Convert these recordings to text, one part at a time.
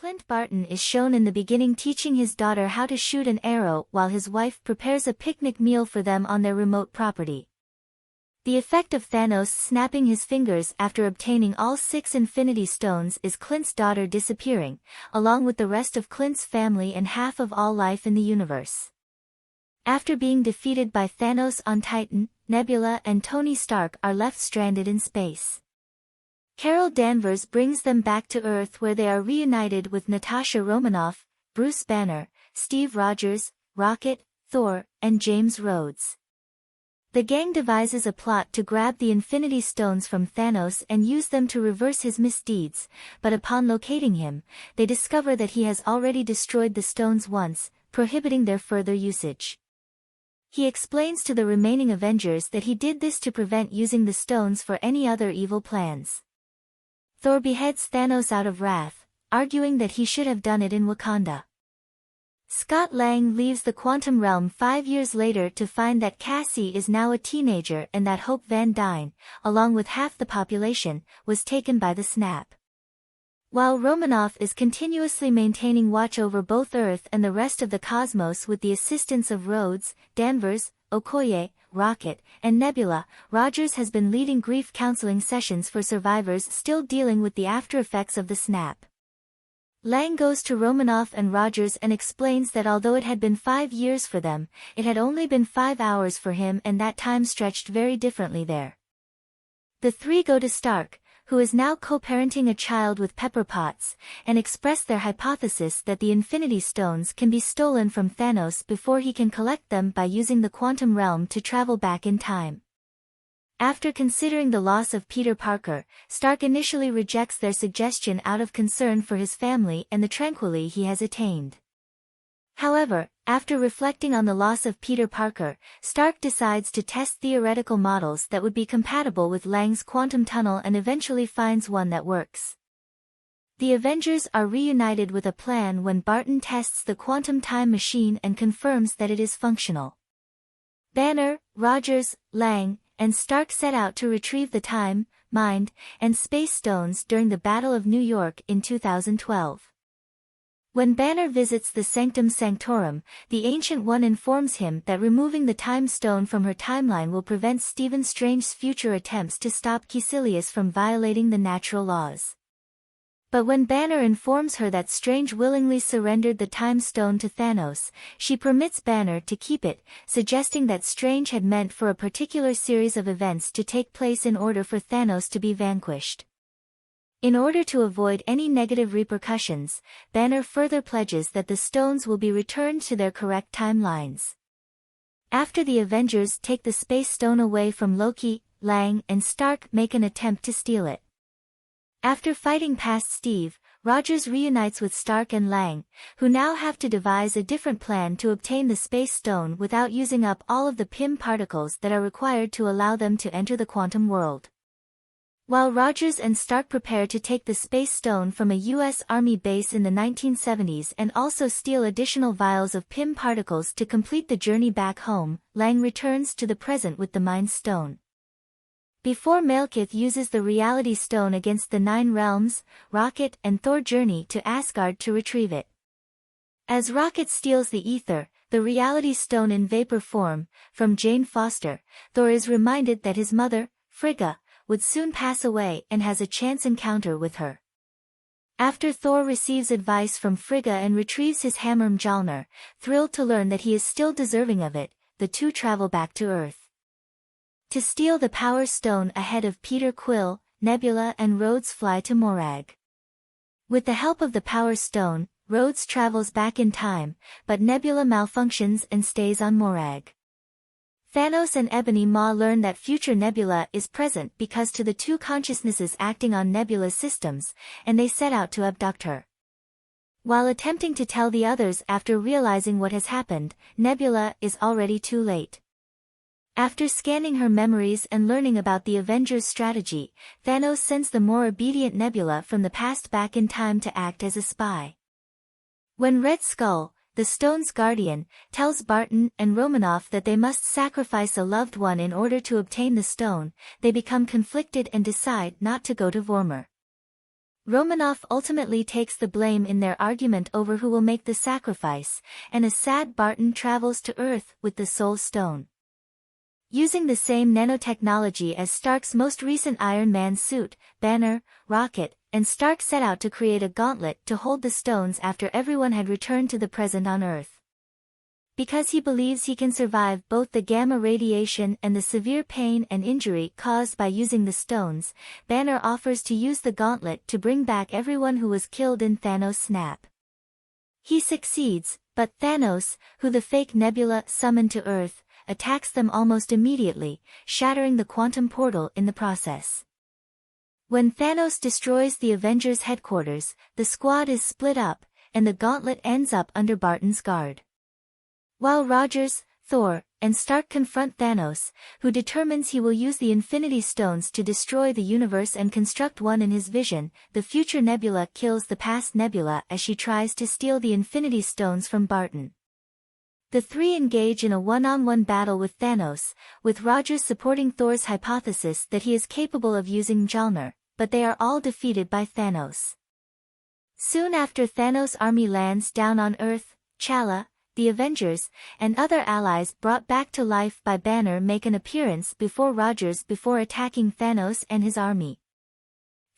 Clint Barton is shown in the beginning teaching his daughter how to shoot an arrow while his wife prepares a picnic meal for them on their remote property. The effect of Thanos snapping his fingers after obtaining all 6 Infinity Stones is Clint's daughter disappearing, along with the rest of Clint's family and half of all life in the universe. After being defeated by Thanos on Titan, Nebula and Tony Stark are left stranded in space. Carol Danvers brings them back to Earth where they are reunited with Natasha Romanoff, Bruce Banner, Steve Rogers, Rocket, Thor, and James Rhodes. The gang devises a plot to grab the Infinity Stones from Thanos and use them to reverse his misdeeds, but upon locating him, they discover that he has already destroyed the stones once, prohibiting their further usage. He explains to the remaining Avengers that he did this to prevent using the stones for any other evil plans. Thor beheads Thanos out of wrath, arguing that he should have done it in Wakanda. Scott Lang leaves the quantum realm 5 years later to find that Cassie is now a teenager and that Hope Van Dyne, along with half the population, was taken by the snap. While Romanoff is continuously maintaining watch over both Earth and the rest of the cosmos with the assistance of Rhodes, Danvers, Okoye, Rocket, and Nebula, Rogers has been leading grief counseling sessions for survivors still dealing with the after-effects of the snap. Lang goes to Romanoff and Rogers and explains that although it had been 5 years for them, it had only been 5 hours for him and that time stretched very differently there. The three go to Stark, who is now co-parenting a child with Pepper Potts, and express their hypothesis that the Infinity Stones can be stolen from Thanos before he can collect them by using the quantum realm to travel back in time. After considering the loss of Peter Parker, Stark initially rejects their suggestion out of concern for his family and the tranquility he has attained. However, after reflecting on the loss of Peter Parker, Stark decides to test theoretical models that would be compatible with Lang's quantum tunnel and eventually finds one that works. The Avengers are reunited with a plan when Barton tests the quantum time machine and confirms that it is functional. Banner, Rogers, Lang, and Stark set out to retrieve the time, mind, and space stones during the Battle of New York in 2012. When Banner visits the Sanctum Sanctorum, the Ancient One informs him that removing the Time Stone from her timeline will prevent Stephen Strange's future attempts to stop Caecilius from violating the natural laws. But when Banner informs her that Strange willingly surrendered the Time Stone to Thanos, she permits Banner to keep it, suggesting that Strange had meant for a particular series of events to take place in order for Thanos to be vanquished. In order to avoid any negative repercussions, Banner further pledges that the stones will be returned to their correct timelines. After the Avengers take the Space Stone away from Loki, Lang and Stark make an attempt to steal it. After fighting past Steve, Rogers reunites with Stark and Lang, who now have to devise a different plan to obtain the Space Stone without using up all of the Pym particles that are required to allow them to enter the quantum world. While Rogers and Stark prepare to take the Space Stone from a U.S. Army base in the 1970s and also steal additional vials of Pym particles to complete the journey back home, Lang returns to the present with the Mind Stone. Before Malekith uses the Reality Stone against the Nine Realms, Rocket and Thor journey to Asgard to retrieve it. As Rocket steals the ether, the Reality Stone in vapor form, from Jane Foster, Thor is reminded that his mother, Frigga, would soon pass away and has a chance encounter with her. After Thor receives advice from Frigga and retrieves his hammer Mjolnir, thrilled to learn that he is still deserving of it, the two travel back to Earth. To steal the Power Stone ahead of Peter Quill, Nebula and Rhodes fly to Morag. With the help of the Power Stone, Rhodes travels back in time, but Nebula malfunctions and stays on Morag. Thanos and Ebony Maw learn that future Nebula is present because to the two consciousnesses acting on Nebula's systems, and they set out to abduct her. While attempting to tell the others after realizing what has happened, Nebula is already too late. After scanning her memories and learning about the Avengers' strategy, Thanos sends the more obedient Nebula from the past back in time to act as a spy. When Red Skull, the Stone's guardian, tells Barton and Romanoff that they must sacrifice a loved one in order to obtain the stone, they become conflicted and decide not to go to Vormir. Romanoff ultimately takes the blame in their argument over who will make the sacrifice, and a sad Barton travels to Earth with the Soul Stone. Using the same nanotechnology as Stark's most recent Iron Man suit, Banner, Rocket, and Stark set out to create a gauntlet to hold the stones after everyone had returned to the present on Earth. Because he believes he can survive both the gamma radiation and the severe pain and injury caused by using the stones, Banner offers to use the gauntlet to bring back everyone who was killed in Thanos' snap. He succeeds, but Thanos, who the fake Nebula summoned to Earth, attacks them almost immediately, shattering the quantum portal in the process. When Thanos destroys the Avengers' headquarters, the squad is split up, and the gauntlet ends up under Barton's guard. While Rogers, Thor, and Stark confront Thanos, who determines he will use the Infinity Stones to destroy the universe and construct one in his vision, the future Nebula kills the past Nebula as she tries to steal the Infinity Stones from Barton. The three engage in a one-on-one battle with Thanos, with Rogers supporting Thor's hypothesis that he is capable of using Mjolnir, but they are all defeated by Thanos. Soon after Thanos' army lands down on Earth, T'Challa, the Avengers, and other allies brought back to life by Banner make an appearance before attacking Thanos and his army.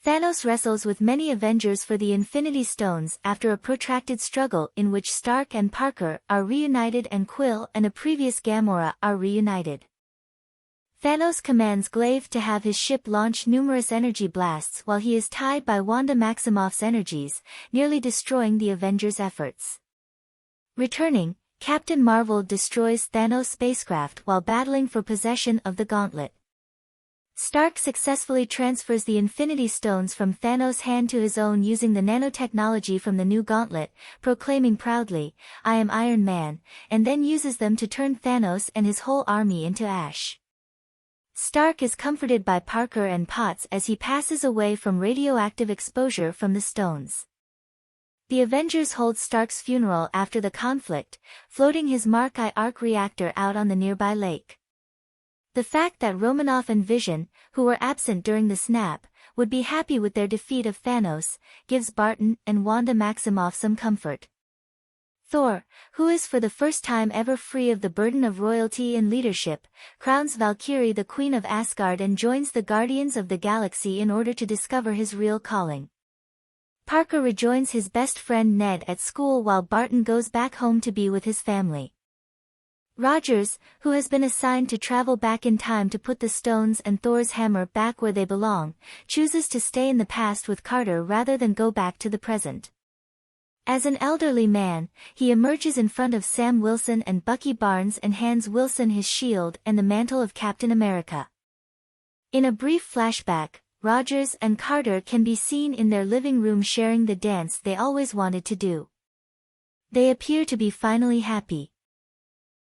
Thanos wrestles with many Avengers for the Infinity Stones after a protracted struggle in which Stark and Parker are reunited and Quill and a previous Gamora are reunited. Thanos commands Glaive to have his ship launch numerous energy blasts while he is tied by Wanda Maximoff's energies, nearly destroying the Avengers' efforts. Returning, Captain Marvel destroys Thanos' spacecraft while battling for possession of the gauntlet. Stark successfully transfers the Infinity Stones from Thanos' hand to his own using the nanotechnology from the new gauntlet, proclaiming proudly, "I am Iron Man," and then uses them to turn Thanos and his whole army into ash. Stark is comforted by Parker and Potts as he passes away from radioactive exposure from the stones. The Avengers hold Stark's funeral after the conflict, floating his Mark I arc reactor out on the nearby lake. The fact that Romanoff and Vision, who were absent during the snap, would be happy with their defeat of Thanos, gives Barton and Wanda Maximoff some comfort. Thor, who is for the first time ever free of the burden of royalty and leadership, crowns Valkyrie the Queen of Asgard and joins the Guardians of the Galaxy in order to discover his real calling. Parker rejoins his best friend Ned at school while Barton goes back home to be with his family. Rogers, who has been assigned to travel back in time to put the stones and Thor's hammer back where they belong, chooses to stay in the past with Carter rather than go back to the present. As an elderly man, he emerges in front of Sam Wilson and Bucky Barnes and hands Wilson his shield and the mantle of Captain America. In a brief flashback, Rogers and Carter can be seen in their living room sharing the dance they always wanted to do. They appear to be finally happy.